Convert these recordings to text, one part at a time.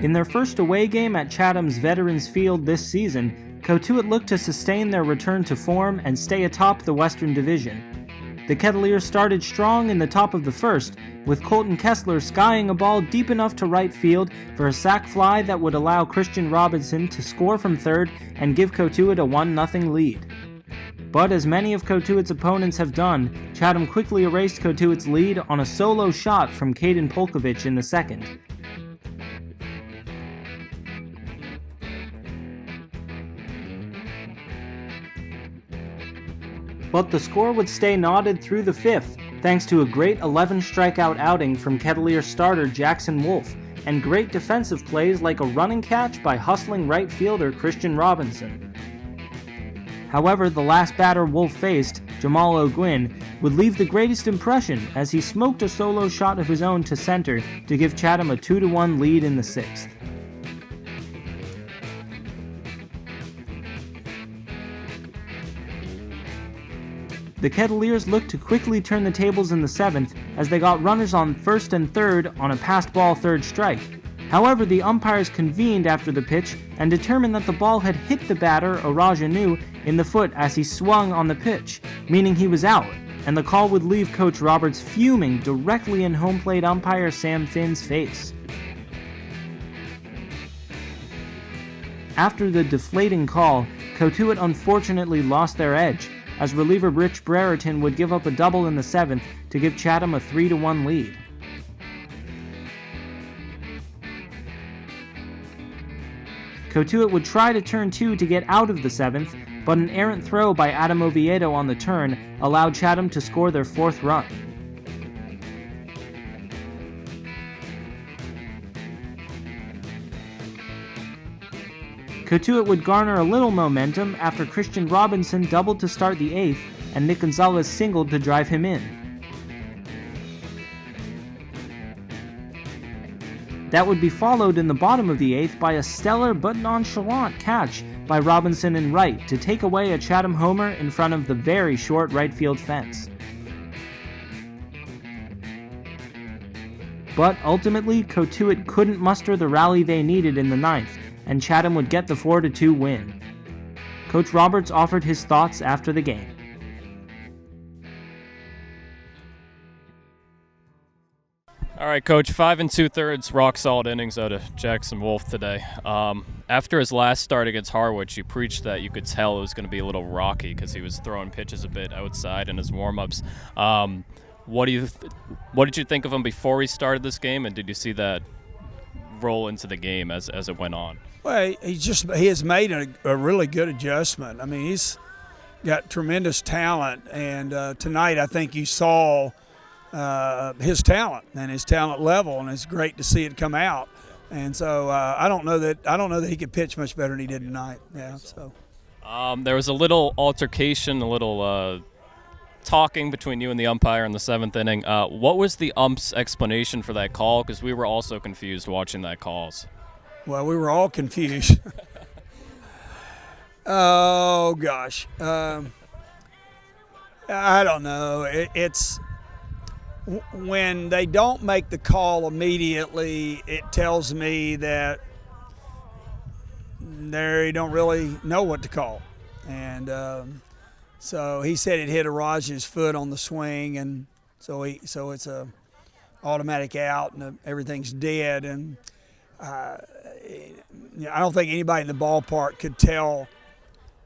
In their first away game at Chatham's Veterans Field this season, Cotuit looked to sustain their return to form and stay atop the Western Division. The Kettleers started strong in the top of the first, with Colton Kessler skying a ball deep enough to right field for a sac fly that would allow Christian Robinson to score from third and give Cotuit a 1-0 lead. But as many of Cotuit's opponents have done, Chatham quickly erased Cotuit's lead on a solo shot from Caden Polkovich in the second. But the score would stay knotted through the fifth, thanks to a great 11-strikeout outing from Kettleer starter Jackson Wolf, and great defensive plays like a running catch by hustling right fielder Christian Robinson. However, the last batter Wolf faced, Jamal O'Gwyn, would leave the greatest impression as he smoked a solo shot of his own to center to give Chatham a 2-1 lead in the sixth. The Kettleers looked to quickly turn the tables in the seventh as they got runners on first and third on a passed ball third strike. However, the umpires convened after the pitch and determined that the ball had hit the batter, Araj Anu, in the foot as he swung on the pitch, meaning he was out, and the call would leave Coach Roberts fuming directly in home plate umpire Sam Finn's face. After the deflating call, Cotuit unfortunately lost their edge, as reliever Rich Brereton would give up a double in the seventh to give Chatham a 3-1 lead. Cotuit would try to turn two to get out of the seventh, but an errant throw by Adam Oviedo on the turn allowed Chatham to score their fourth run. Cotuit would garner a little momentum after Christian Robinson doubled to start the eighth and Nick Gonzalez singled to drive him in. That would be followed in the bottom of the eighth by a stellar but nonchalant catch by Robinson in right to take away a Chatham homer in front of the very short right field fence. But ultimately, Cotuit couldn't muster the rally they needed in the ninth, and Chatham would get the 4-2 win. Coach Roberts offered his thoughts after the game. All right, Coach, 5 2/3 rock-solid innings out of Jackson Wolf today. After his last start against Harwich, you preached that you could tell it was going to be a little rocky because he was throwing pitches a bit outside in his warm-ups. What did you think of him before he started this game, and did you see that roll into the game as it went on? Well, he has made a really good adjustment. I mean, he's got tremendous talent, and tonight I think you saw his talent and his talent level, and it's great to see it come out. And so I don't know that he could pitch much better than he did tonight. Yeah. So there was a little altercation, a little talking between you and the umpire in the seventh inning. What was the ump's explanation for that call? Because we were also confused watching that calls. Well, we were all confused. Oh gosh, I don't know. It's when they don't make the call immediately, it tells me that they don't really know what to call. And so he said it hit Araj's foot on the swing, and so it's a automatic out, and everything's dead. And I don't think anybody in the ballpark could tell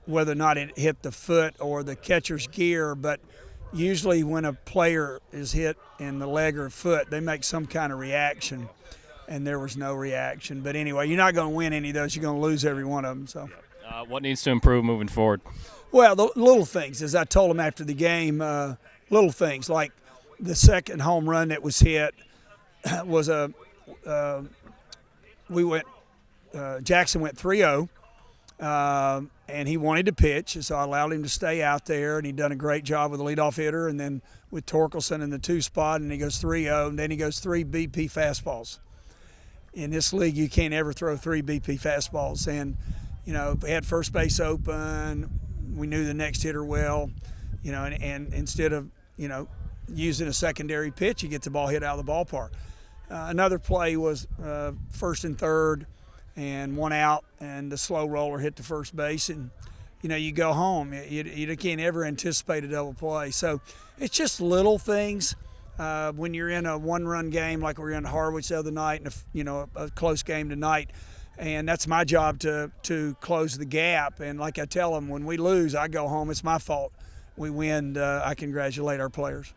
whether or not it hit the foot or the catcher's gear, but usually when a player is hit in the leg or foot, they make some kind of reaction, and there was no reaction. But anyway, you're not going to win any of those. You're going to lose every one of them. So, what needs to improve moving forward? Well, the little things, as I told him after the game, little things like the second home run that was hit was Jackson went 3-0. And he wanted to pitch, so I allowed him to stay out there, and he'd done a great job with the leadoff hitter, and then with Torkelson in the 2 spot, and he goes 3-0, and then he goes 3 BP fastballs. In this league, you can't ever throw 3 BP fastballs, and we had first base open. We knew the next hitter well, and instead of using a secondary pitch, you get the ball hit out of the ballpark. Another play was first and third and one out, and the slow roller hit the first base, and you go home. You can't ever anticipate a double play. So it's just little things. When you're in a one-run game like we were in Harwich the other night, and a close game tonight, and that's my job to close the gap. And like I tell them, when we lose, I go home. It's my fault. We win. I congratulate our players.